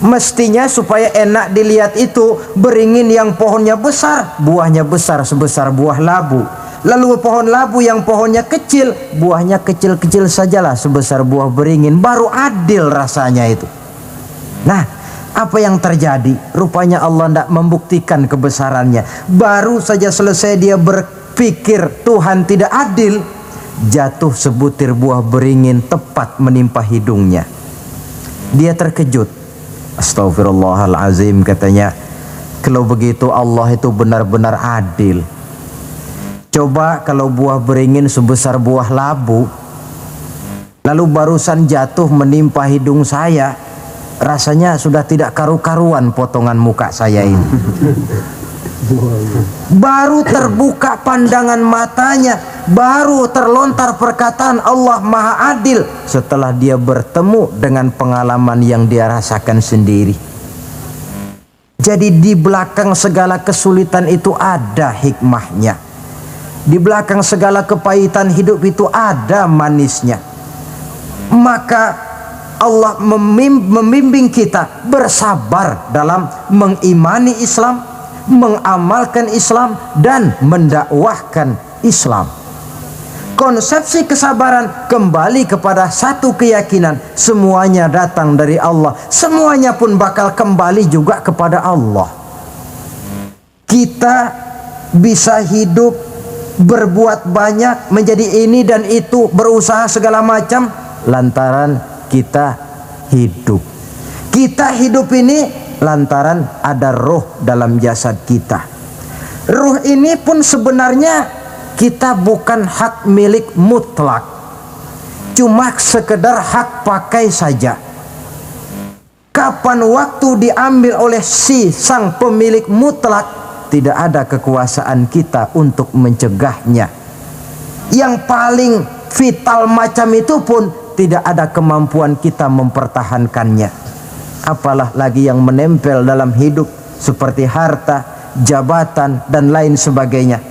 Mestinya supaya enak dilihat itu beringin yang pohonnya besar, buahnya besar sebesar buah labu. Lalu pohon labu yang pohonnya kecil, buahnya kecil-kecil sajalah sebesar buah beringin. Baru adil rasanya itu. Nah, apa yang terjadi? Rupanya Allah tidak membuktikan kebesarannya. Baru saja selesai dia berpikir Tuhan tidak adil, jatuh sebutir buah beringin tepat menimpa hidungnya. Dia terkejut. Astagfirullahalazim, katanya. Kalau begitu Allah itu benar-benar adil. Coba kalau buah beringin sebesar buah labu, lalu barusan jatuh menimpa hidung saya, rasanya sudah tidak karu-karuan potongan muka saya ini. Baru terbuka pandangan matanya, baru terlontar perkataan Allah Maha Adil setelah dia bertemu dengan pengalaman yang dia rasakan sendiri. Jadi di belakang segala kesulitan itu ada hikmahnya. Di belakang segala kepahitan hidup itu ada manisnya. Maka Allah membimbing kita bersabar dalam mengimani Islam, mengamalkan Islam, dan mendakwahkan Islam. Konsepsi kesabaran kembali kepada satu keyakinan, semuanya datang dari Allah, semuanya pun bakal kembali juga kepada Allah. Kita bisa hidup, berbuat banyak, menjadi ini dan itu, berusaha segala macam lantaran kita hidup. Kita hidup ini lantaran ada roh dalam jasad kita. Roh ini pun sebenarnya kita bukan hak milik mutlak, cuma sekedar hak pakai saja. Kapan waktu diambil oleh si sang pemilik mutlak, tidak ada kekuasaan kita untuk mencegahnya. Yang paling vital macam itu pun tidak ada kemampuan kita mempertahankannya. Apalah lagi yang menempel dalam hidup seperti harta, jabatan, dan lain sebagainya.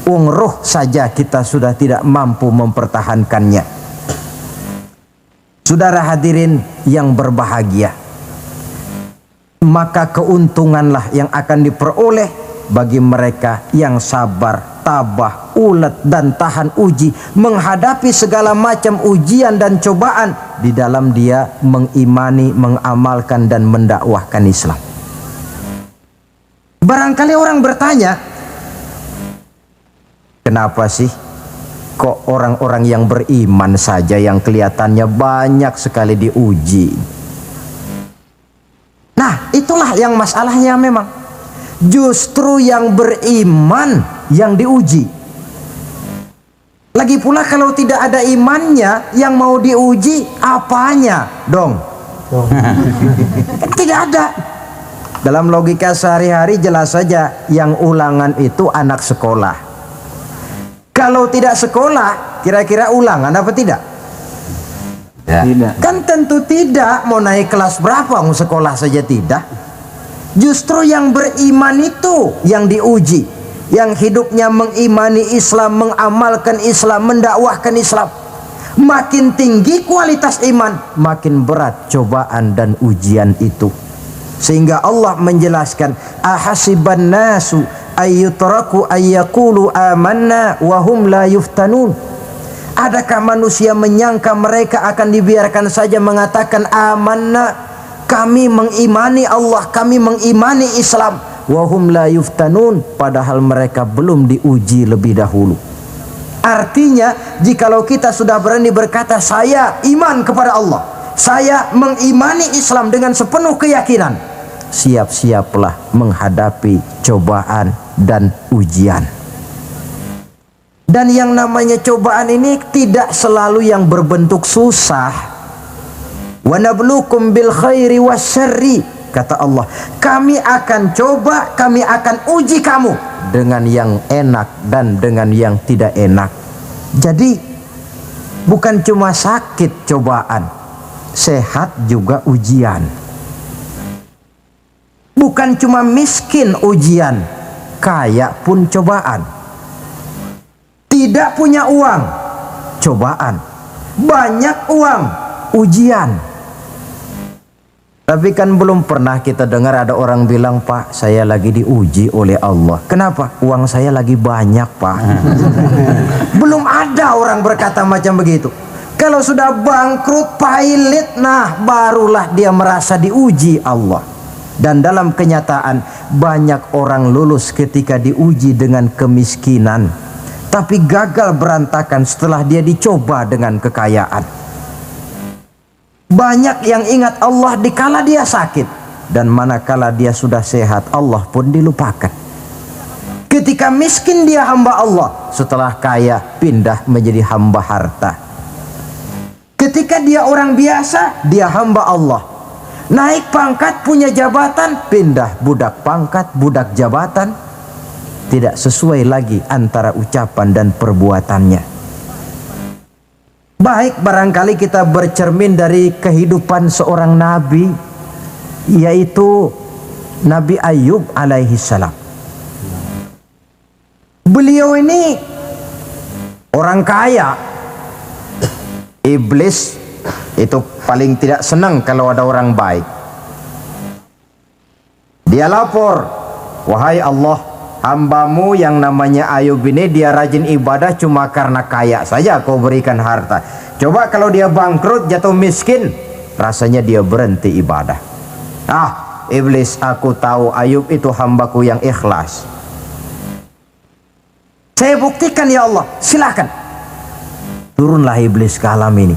Roh saja kita sudah tidak mampu mempertahankannya. Saudara hadirin yang berbahagia, maka keuntunganlah yang akan diperoleh bagi mereka yang sabar, tabah, ulet, dan tahan uji menghadapi segala macam ujian dan cobaan di dalam dia mengimani, mengamalkan, dan mendakwahkan Islam. Barangkali orang bertanya, kenapa sih kok orang-orang yang beriman saja yang kelihatannya banyak sekali diuji? Nah, itulah yang masalahnya memang. Justru yang beriman yang diuji. Lagi pula kalau tidak ada imannya, yang mau diuji apanya dong? Tidak ada. Dalam logika sehari-hari jelas saja yang ulangan itu anak sekolah. Kalau tidak sekolah, kira-kira ulangan apa tidak? Ya. Tidak. Kan tentu tidak. Mau naik kelas berapa, mau sekolah saja tidak. Justru yang beriman itu yang diuji, yang hidupnya mengimani Islam, mengamalkan Islam, mendakwahkan Islam. Makin tinggi kualitas iman, makin berat cobaan dan ujian itu. Sehingga Allah menjelaskan, ahasiban nasu ayyutraku ayyakulu amanna wahum la yuftanun. Adakah manusia menyangka mereka akan dibiarkan saja mengatakan amanna, kami mengimani Allah, kami mengimani Islam, wahum la yuftanun, padahal mereka belum diuji lebih dahulu. Artinya, jikalau kita sudah berani berkata saya iman kepada Allah, saya mengimani Islam dengan sepenuh keyakinan, siap-siaplah menghadapi cobaan dan ujian. Dan yang namanya cobaan ini tidak selalu yang berbentuk susah. Wa nabluukum bil khairi wasyarri, kata Allah, kami akan coba, kami akan uji kamu dengan yang enak dan dengan yang tidak enak. Jadi bukan cuma sakit cobaan, sehat juga ujian. Bukan cuma miskin ujian, kaya pun cobaan. Tidak punya uang, cobaan. Banyak uang, ujian. Tapi kan belum pernah kita dengar ada orang bilang, Pak, saya lagi diuji oleh Allah. Kenapa? Uang saya lagi banyak, Pak. Belum ada orang berkata macam begitu. Kalau sudah bangkrut, pailit, nah barulah dia merasa diuji Allah. Dan dalam kenyataan banyak orang lulus ketika diuji dengan kemiskinan, tapi gagal berantakan setelah dia dicoba dengan kekayaan. Banyak yang ingat Allah dikala dia sakit, dan manakala dia sudah sehat Allah pun dilupakan. Ketika miskin dia hamba Allah, setelah kaya pindah menjadi hamba harta. Ketika dia orang biasa, dia hamba Allah. Naik pangkat, punya jabatan, pindah budak pangkat, budak jabatan. Tidak sesuai lagi antara ucapan dan perbuatannya. Baik, barangkali kita bercermin dari kehidupan seorang nabi, yaitu Nabi Ayub alaihi salam. Beliau ini orang kaya. Iblis itu paling tidak senang kalau ada orang baik. Dia lapor, wahai Allah, hambamu yang namanya Ayub ini dia rajin ibadah cuma karena kaya saja kau berikan harta. Coba kalau dia bangkrut, jatuh miskin, rasanya dia berhenti ibadah. Ah, iblis, aku tahu Ayub itu hambaku yang ikhlas. Saya buktikan ya Allah, silakan. Turunlah iblis ke alam ini.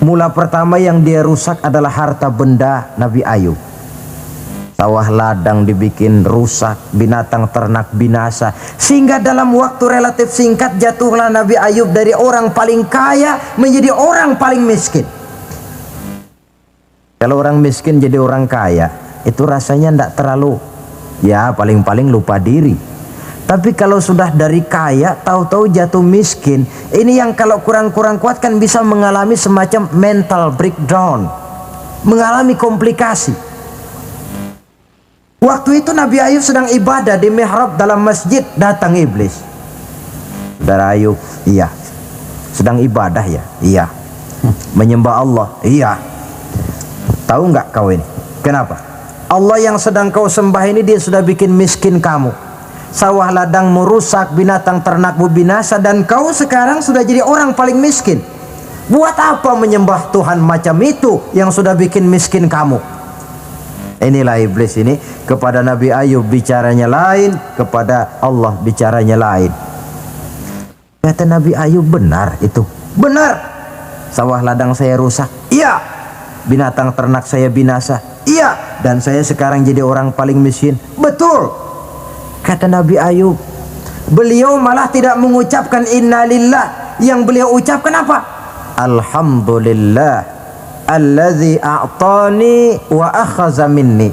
Mula pertama yang dia rusak adalah harta benda Nabi Ayub. Sawah ladang dibikin rusak, binatang ternak binasa, sehingga dalam waktu relatif singkat jatuhlah Nabi Ayub dari orang paling kaya menjadi orang paling miskin. Kalau orang miskin jadi orang kaya, itu rasanya tidak terlalu, ya paling-paling lupa diri. Tapi kalau sudah dari kaya, tahu-tahu jatuh miskin, ini yang kalau kurang-kurang kuat kan bisa mengalami semacam mental breakdown, mengalami komplikasi. Waktu itu Nabi Ayub sedang ibadah di mihrab dalam masjid, datang iblis. Saudara Ayub, iya. Sedang ibadah ya? Iya. Menyembah Allah? Iya. Tahu nggak kau ini? Kenapa? Allah yang sedang kau sembah ini dia sudah bikin miskin kamu. Sawah ladangmu rusak, binatang ternakmu binasa, dan kau sekarang sudah jadi orang paling miskin. Buat apa menyembah Tuhan macam itu yang sudah bikin miskin kamu? Inilah iblis ini, kepada Nabi Ayub bicaranya lain, kepada Allah bicaranya lain. Kata Nabi Ayub, benar itu. Benar. Sawah ladang saya rusak. Iya. Binatang ternak saya binasa. Iya. Dan saya sekarang jadi orang paling miskin. Betul. Kata Nabi Ayub, beliau malah tidak mengucapkan innalillah. Yang beliau ucapkan apa? Alhamdulillah alladzi a'tani wa akhadha minni.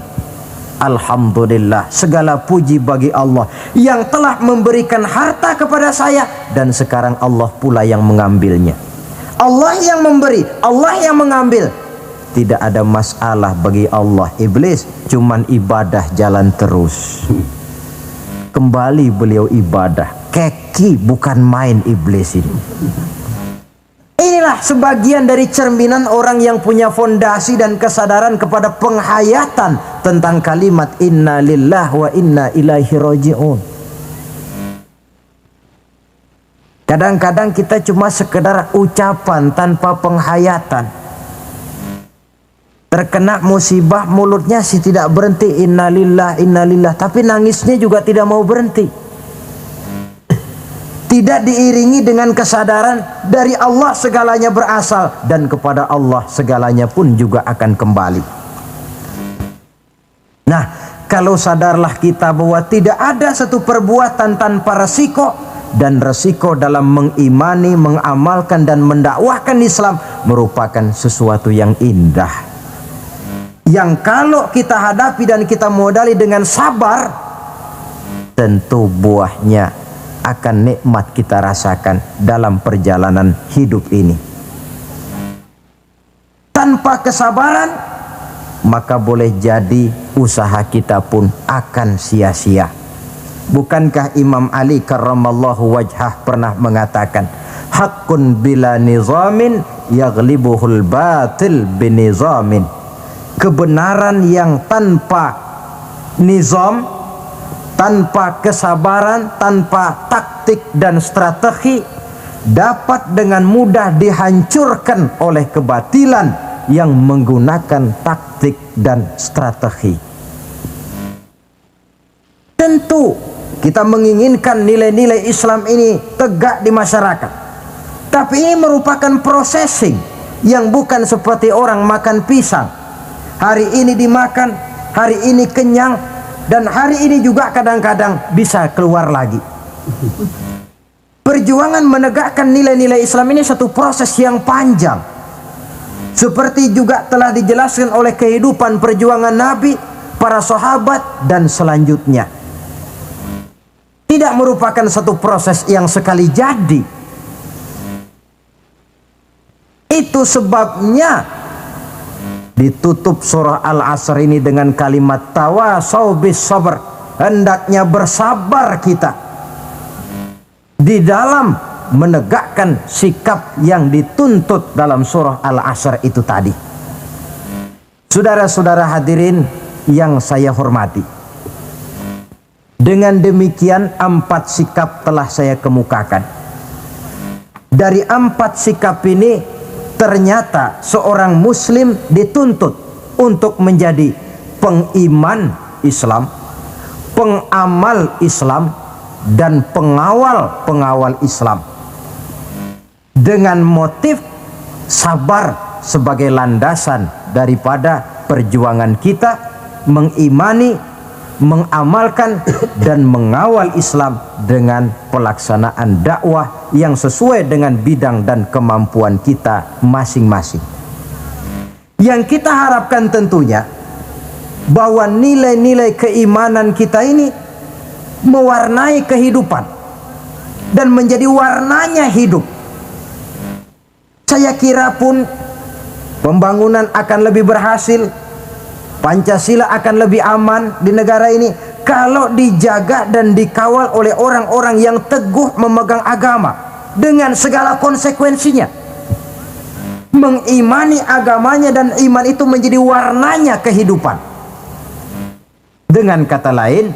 Alhamdulillah, segala puji bagi Allah yang telah memberikan harta kepada saya dan sekarang Allah pula yang mengambilnya. Allah yang memberi, Allah yang mengambil. Tidak ada masalah bagi Allah. Iblis cuman ibadah jalan terus. Kembali beliau ibadah. Keki bukan main iblis ini. Inilah sebagian dari cerminan orang yang punya fondasi dan kesadaran kepada penghayatan tentang kalimat inna lillahi wa inna ilaihi raji'un. Kadang-kadang kita cuma sekedar ucapan tanpa penghayatan. Terkena musibah mulutnya sih tidak berhenti innalillah innalillah, tapi nangisnya juga tidak mau berhenti. Tidak diiringi dengan kesadaran dari Allah segalanya berasal dan kepada Allah segalanya pun juga akan kembali. Nah, kalau sadarlah kita bahwa tidak ada satu perbuatan tanpa resiko, dan resiko dalam mengimani, mengamalkan dan mendakwahkan Islam merupakan sesuatu yang indah. Yang kalau kita hadapi dan kita modali dengan sabar, tentu buahnya akan nikmat kita rasakan dalam perjalanan hidup ini. Tanpa kesabaran, maka boleh jadi usaha kita pun akan sia-sia. Bukankah Imam Ali karramallahu wajhah pernah mengatakan, haqqun bila nizamin yaghlibuhul batil binizamin. Kebenaran yang tanpa nizam, tanpa kesabaran, tanpa taktik dan strategi dapat dengan mudah dihancurkan oleh kebatilan yang menggunakan taktik dan strategi. Tentu kita menginginkan nilai-nilai Islam ini tegak di masyarakat, tapi ini merupakan processing yang bukan seperti orang makan pisang. Hari ini dimakan, hari ini kenyang, dan hari ini juga kadang-kadang bisa keluar lagi. Perjuangan menegakkan nilai-nilai Islam ini satu proses yang panjang. Seperti juga telah dijelaskan oleh kehidupan perjuangan Nabi, para sahabat, dan selanjutnya. Tidak merupakan satu proses yang sekali jadi. Itu sebabnya ditutup surah Al-Asr ini dengan kalimat tawasau bis sabr. Hendaknya bersabar kita di dalam menegakkan sikap yang dituntut dalam surah Al-Asr itu tadi. Saudara-saudara hadirin yang saya hormati, dengan demikian 4 sikap telah saya kemukakan. Dari 4 sikap ini ternyata seorang muslim dituntut untuk menjadi pengiman Islam, pengamal Islam, dan pengawal Islam, dengan motif sabar sebagai landasan daripada perjuangan kita mengimani, mengamalkan dan mengawal Islam dengan pelaksanaan dakwah yang sesuai dengan bidang dan kemampuan kita masing-masing. Yang kita harapkan tentunya bahwa nilai-nilai keimanan kita ini mewarnai kehidupan dan menjadi warnanya hidup. Saya kira pun pembangunan akan lebih berhasil, Pancasila akan lebih aman di negara ini kalau dijaga dan dikawal oleh orang-orang yang teguh memegang agama dengan segala konsekuensinya. Mengimani agamanya dan iman itu menjadi warnanya kehidupan. Dengan kata lain,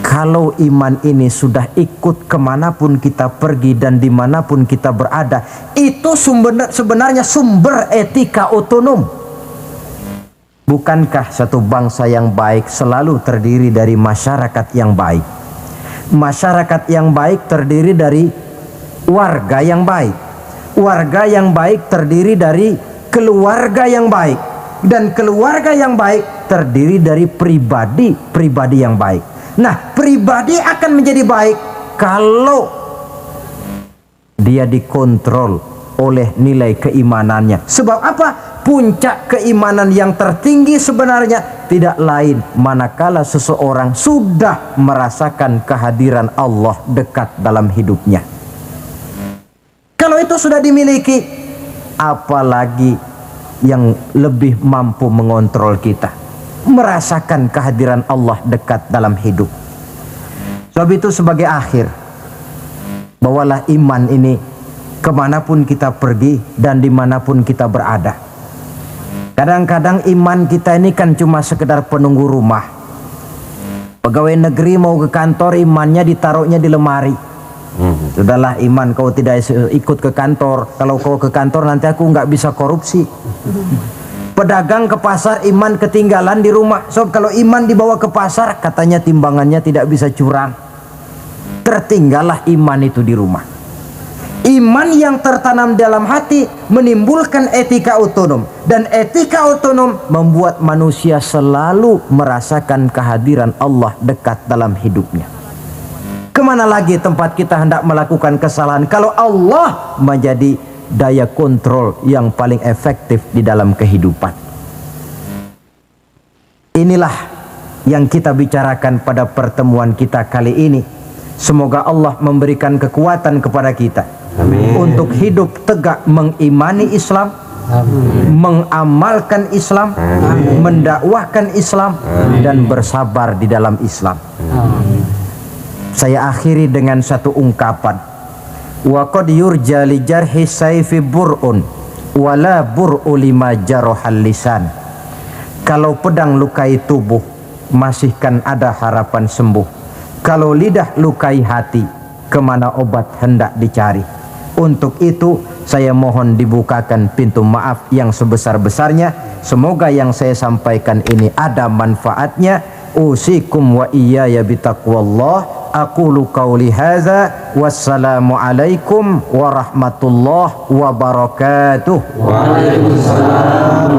kalau iman ini sudah ikut kemanapun kita pergi dan dimanapun kita berada, itu sebenarnya sumber etika otonom. Bukankah satu bangsa yang baik selalu terdiri dari masyarakat yang baik? Masyarakat yang baik terdiri dari warga yang baik. Warga yang baik terdiri dari keluarga yang baik. Dan keluarga yang baik terdiri dari pribadi yang baik. Nah, pribadi akan menjadi baik kalau dia dikontrol oleh nilai keimanannya. Sebab apa? Puncak keimanan yang tertinggi sebenarnya tidak lain manakala seseorang sudah merasakan kehadiran Allah dekat dalam hidupnya. Kalau itu sudah dimiliki, apalagi yang lebih mampu mengontrol kita, merasakan kehadiran Allah dekat dalam hidup. Sebab itu sebagai akhir, bawalah iman ini kemanapun kita pergi dan dimanapun kita berada. Kadang-kadang iman kita ini kan cuma sekedar penunggu rumah. Pegawai negeri mau ke kantor, imannya ditaruhnya di lemari. Sudahlah iman, kau tidak ikut ke kantor. Kalau kau ke kantor nanti aku nggak bisa korupsi. Pedagang ke pasar, iman ketinggalan di rumah. So kalau iman dibawa ke pasar, katanya timbangannya tidak bisa curang. Tertinggallah iman itu di rumah. Iman yang tertanam dalam hati menimbulkan etika otonom, dan etika otonom membuat manusia selalu merasakan kehadiran Allah dekat dalam hidupnya. Kemana lagi tempat kita hendak melakukan kesalahan kalau Allah menjadi daya kontrol yang paling efektif di dalam kehidupan? Inilah yang kita bicarakan pada pertemuan kita kali ini. Semoga Allah memberikan kekuatan kepada kita. Amin. Untuk hidup tegak mengimani Islam, mengamalkan Islam, mendakwahkan Islam, dan bersabar di dalam Islam. Saya akhiri dengan satu ungkapan. Wa qad yurja li jarhi sayfi bur'un wala bur'u lima jarahal lisan. Kalau pedang lukai tubuh, masihkan ada harapan sembuh. Kalau lidah lukai hati, kemana obat hendak dicari. Untuk itu saya mohon dibukakan pintu maaf yang sebesar-besarnya. Semoga yang saya sampaikan ini ada manfaatnya. Usikum wa iyaya bitaqwallah. Aqulu qawli hadza. Wassalamu alaikum warahmatullahi wabarakatuh. Waalaikumsalam.